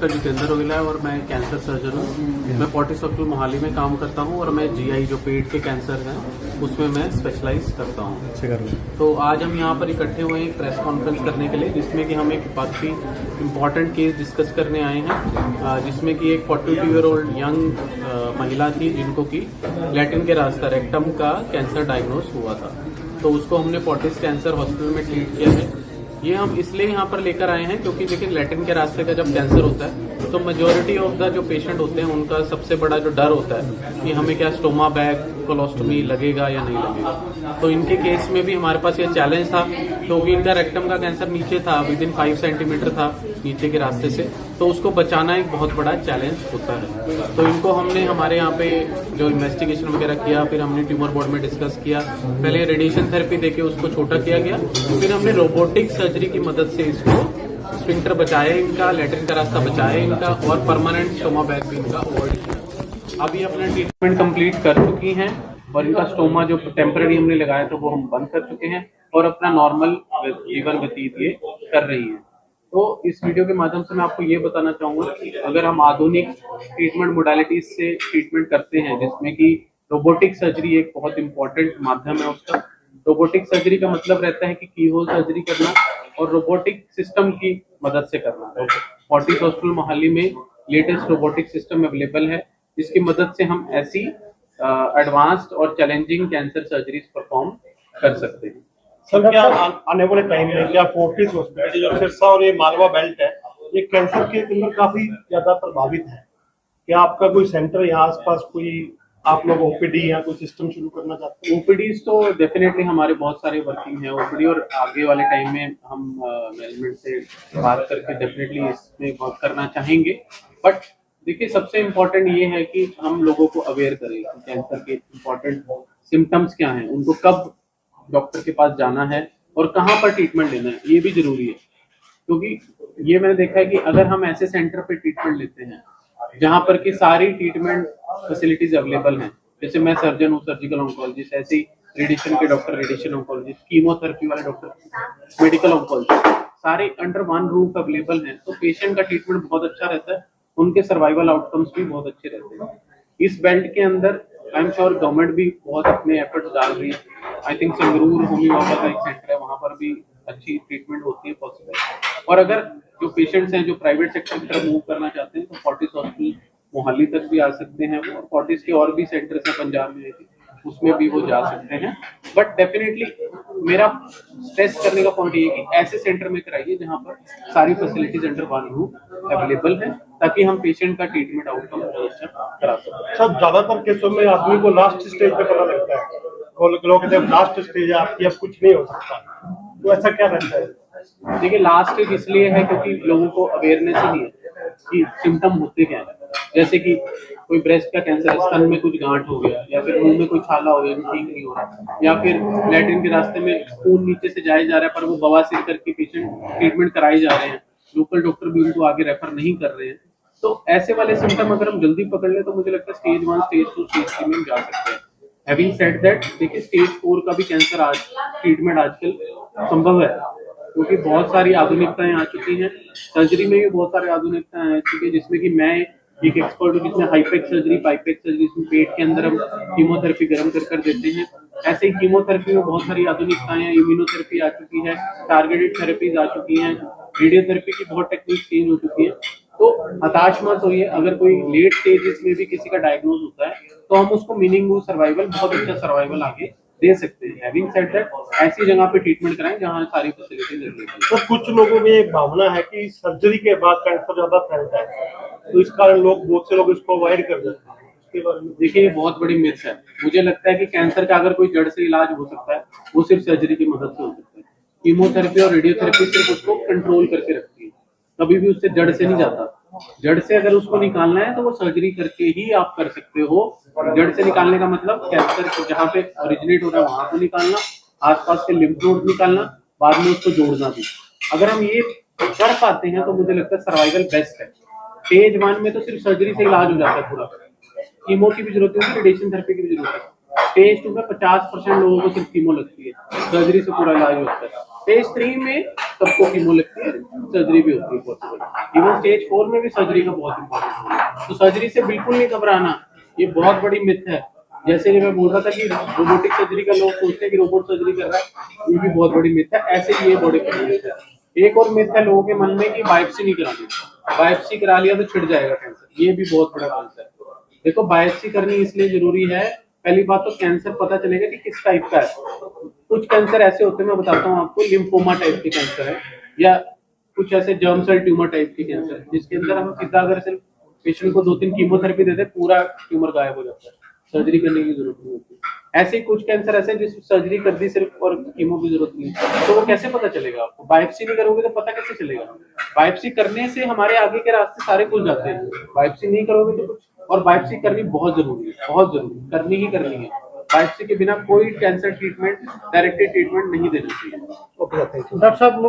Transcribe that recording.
Doctor Jitendra Rohilla है और मैं कैंसर सर्जन हूँ। मैं फोर्टिस हॉस्पिटल मोहाली में काम करता हूँ और मैं जीआई जो पेट के कैंसर हैं उसमें मैं स्पेशलाइज करता हूँ। तो आज हम यहाँ पर इकट्ठे हुए हैं प्रेस कॉन्फ्रेंस करने के लिए, जिसमें कि हम एक काफी इम्पोर्टेंट केस डिस्कस करने आए हैं, जिसमें कि एक 42 ईयर ओल्ड यंग महिला थी जिनको कि लैटिन के रास्ता रेक्टम का कैंसर डायग्नोस हुआ था। तो उसको हमने फोर्टिस कैंसर हॉस्पिटल में ट्रीट किया है। ये हम इसलिए यहाँ पर लेकर आए हैं क्योंकि देखिए लैटिन के रास्ते का जब कैंसर होता है तो मेजोरिटी ऑफ द जो पेशेंट होते हैं उनका सबसे बड़ा जो डर होता है कि हमें क्या स्टोमा बैग कोलोस्टोमी लगेगा या नहीं लगेगा। तो इनके केस में भी हमारे पास ये चैलेंज था क्योंकि इनका रेक्टम का कैंसर नीचे था, विदिन 5 सेंटीमीटर था नीचे के रास्ते से, तो उसको बचाना एक बहुत बड़ा चैलेंज होता है। तो इनको हमने हमारे यहाँ पे जो इन्वेस्टिगेशन वगैरह किया, फिर हमने ट्यूमर बोर्ड में डिस्कस किया। पहले रेडिएशन थेरेपी देके उसको छोटा किया गया, फिर हमने रोबोटिक सर्जरी की मदद से इसको स्फिंक्टर बचाया, इनका लैट्रिन का रास्ता बचाया इनका, और परमानेंट स्टोमा बैग भी इनका अवॉइड किया। अभी अपना ट्रीटमेंट कंप्लीट कर चुकी हैं और इनका स्टोमा जो टेम्पररी हमने लगाया था वो हम बंद कर चुके हैं और अपना नॉर्मल जीवन व्यतीत ये कर रही हैं। तो इस वीडियो के माध्यम से मैं आपको ये बताना चाहूंगा कि अगर हम आधुनिक ट्रीटमेंट मोडालिटीज से ट्रीटमेंट करते हैं, जिसमें कि रोबोटिक सर्जरी एक बहुत इंपॉर्टेंट माध्यम है उसका। रोबोटिक सर्जरी का मतलब रहता है कि कीहोल सर्जरी करना और रोबोटिक सिस्टम की मदद से करना। फोर्टिस हॉस्पिटल मोहाली में लेटेस्ट रोबोटिक सिस्टम अवेलेबल है, जिसकी मदद से हम ऐसी एडवांस्ड और चैलेंजिंग कैंसर सर्जरीज परफॉर्म कर सकते हैं। सर, क्या आने वाले टाइम में क्या फोर्टिस हॉस्पिटल जो सिरसा और ये मालवा बेल्ट है, ये कैंसर के अंदर काफी ज्यादा प्रभावित है, क्या आपका कोई सेंटर यहाँ आसपास कोई आप लोग ओपीडी या कोई सिस्टम शुरू करना चाहते हैं? ओपीडीज तो डेफिनेटली हमारे बहुत सारे वर्किंग है ओपीडी, और आगे वाले टाइम में हम मैनेजमेंट से बात करके डेफिनेटली इसमें वर्क करना चाहेंगे। बट देखिए सबसे इम्पोर्टेंट ये है कि हम लोगों को अवेयर करें कि कैंसर के इम्पोर्टेंट सिम्टम्स क्या हैं, उनको कब डॉक्टर के पास जाना है और कहाँ पर ट्रीटमेंट लेना है, ये भी जरूरी है। क्योंकि ये मैंने देखा है कि अगर हम ऐसे सेंटर पे ट्रीटमेंट लेते हैं जहाँ पर की सारी ट्रीटमेंट फैसिलिटीज अवेलेबल हैं, जैसे मैं सर्जन हूँ सर्जिकल ऑन्कोलॉजिस्ट, ऐसे ही रेडिएशन के डॉक्टर रेडिएशन ऑन्कोलॉजिस्ट, कीमोथेरेपी वाले डॉक्टर मेडिकल ऑन्कोलॉजिस्ट, सारे अंडर वन रूफ अवेलेबल हैं, तो पेशेंट का ट्रीटमेंट बहुत अच्छा रहता है, उनके सर्वाइवल आउटकम्स भी बहुत अच्छे रहते हैं। इस बेल्ट के अंदर आई एम श्योर गवर्नमेंट भी बहुत अपने एफर्ट्स डाल रही है। आई थिंक संगरूर होम्योपैथी का एक सेंटर है, वहाँ पर भी अच्छी ट्रीटमेंट होती है पॉसिबल। और अगर जो पेशेंट्स हैं जो प्राइवेट सेक्टर की तरफ मूव करना चाहते हैं तो फोर्टिस हॉस्पिटल मोहाली तक भी आ सकते हैं, और फोर्टिस के और भी सेंटर्स हैं पंजाब में, उसमें भी वो जा सकते हैं। बट डेफिनेटली मेरा स्ट्रेस करने का पॉइंट ये है कि ऐसे सेंटर में कराइए जहाँ पर सारी facilities under one roof available है, ताकि हम पेशेंट का ट्रीटमेंट आउटकम अच्छा करा सकें। सर, ज्यादातर केसों में आदमी को लास्ट स्टेज पे पता लगता है, लोग कहते हैं लास्ट स्टेज है आपकी, अब कुछ नहीं हो सकता, तो ऐसा क्या रहता है? देखिए लास्ट स्टेज इसलिए है क्योंकि लोगों को अवेयरनेस ही नहीं है कि सिम्टम होते क्या है। जैसे कि कोई ब्रेस्ट का कैंसर, स्तन में कुछ गांठ हो गया, या फिर मुंह में कोई छाला हो गया जो ठीक नहीं हो रहा, या फिर लैट्रिन के रास्ते में खून नीचे से जाया जा रहा है पर वो बवासीर करके पेशेंट ट्रीटमेंट कराए जा रहे हैं, लोकल डॉक्टर भी उनको आगे रेफर नहीं कर रहे हैं। तो ऐसे वाले सिम्टम अगर हम जल्दी पकड़ ले तो मुझे लगता है स्टेज 1, स्टेज 2, स्टेज 3 में जा सकते हैं। हैविंग सेड दैट, देखिए स्टेज 4 का भी कैंसर आज ट्रीटमेंट आजकल संभव है, क्योंकि बहुत सारी आधुनिकताएं आ चुकी हैं। सर्जरी में भी बहुत सारी आधुनिकताएं आ चुकी है, जिसमें कि मैं एक एक्सपर्ट हूँ जिसमें हाईपेक सर्जरी, पाइपेक सर्जरी, जिसमें पेट के अंदर हम कीमोथेरेपी गर्म कर देते हैं। ऐसे ही कीमोथेरेपी में बहुत सारी आधुनिकताएं हैं, इम्यूनोथेरेपी आ चुकी है, टारगेटेड थेरेपीज आ चुकी हैं, रेडियोथेरेपी की बहुत टेक्निक चेंज हो चुकी है। तो हताश मत होइए, अगर कोई लेट स्टेजेस में भी किसी का डायग्नोज होता है तो हम उसको मीनिंगफुल सर्वाइवल, बहुत अच्छा सर्वाइवल आगे दे सकते हैं। हैविंग सेड दैट, ऐसी जगह पे ट्रीटमेंट कराएं जहां सारी फैसिलिटीज अवेलेबल है। तो कुछ लोगों में एक भावना है कि सर्जरी के बाद कैंसर ज्यादा फैलता है, तो इस कारण लोग, बहुत से लोग इसको अवॉइड कर देते हैं, इसके बारे में? देखिए ये बहुत बड़ी मिथ है। मुझे लगता है कि कैंसर का अगर कोई जड़ से इलाज हो सकता है वो सिर्फ सर्जरी की मदद से हो सकता है। कीमोथेरेपी और रेडियोथेरेपी सिर्फ उसको कंट्रोल करके रखती है, कभी भी उससे जड़ से नहीं जाता। जड़ से अगर उसको निकालना है तो वो सर्जरी करके ही आप कर सकते हो। जड़ से निकालने का मतलब कैंसर जहाँ पे ओरिजिनेट हो रहा है वहां को निकालना, आसपास के लिम्फ नोड निकालना, बाद में उसको जोड़ना भी। अगर हम ये कर पाते हैं तो मुझे लगता है सर्वाइवल बेस्ट है। स्टेज 1 में तो सिर्फ सर्जरी से इलाज हो जाता है पूरा, कीमो की भी जरूरत है, रेडिएशन थेरेपी की भी जरूरत है। स्टेज 2 में 50% लोगों को सिर्फ कीमो लगती है, सर्जरी से पूरा इलाज होता है। स्टेज 3 में सबको कीमो लगती है, सर्जरी भी होती है पॉसिबल। इवन स्टेज 4 में भी सर्जरी का बहुत इंपॉर्टेंट रोल है। तो सर्जरी से बिल्कुल नहीं घबराना, ये बहुत बड़ी मिथ है। जैसे कि मैं बोल रहा था कि रोबोटिक सर्जरी का लोग सोचते हैं कि रोबोट सर्जरी कर रहा है, ये भी बहुत बड़ी मिथ है। ऐसे ही ये बॉडी मिथ है। एक और मिथ है लोगों के मन में कि बायोप्सी नहीं करानी, बायोप्सी करा लिया तो छिड़ जाएगा कैंसर, ये भी बहुत बड़ा मिथ है। देखो बायोप्सी करनी इसलिए जरूरी है, पहली बात तो कैंसर पता चलेगा कि किस टाइप का है। कुछ कैंसर ऐसे होते हैं, मैं बताता हूँ आपको, लिम्फोमा टाइप के कैंसर है, या कुछ ऐसे जर्म सेल ट्यूमर टाइप के कैंसर है, जिसके अंदर हम सीधा अगर सिर्फ पेशेंट को 2-3 कीमोथेरेपी देते पूरा ट्यूमर गायब हो जाता है, सर्जरी करने की जरूरत नहीं होती। ऐसे कुछ कैंसर ऐसे जिस सर्जरी कर दी सिर्फ और कीमो की जरूरत नहीं, तो वो कैसे पता चलेगा आपको? बायोप्सी नहीं करोगे तो पता कैसे चलेगा? बायोप्सी करने से हमारे आगे के रास्ते सारे खुल जाते हैं, बायोप्सी नहीं करोगे तो कुछ। और बायोप्सी करनी बहुत जरूरी है, बहुत जरूरी, करनी ही करनी है। बायोप्सी के बिना कोई कैंसर ट्रीटमेंट, डायरेक्टेड ट्रीटमेंट नहीं देना चाहिए। ओके, थैंक यू डॉक्टर साहब।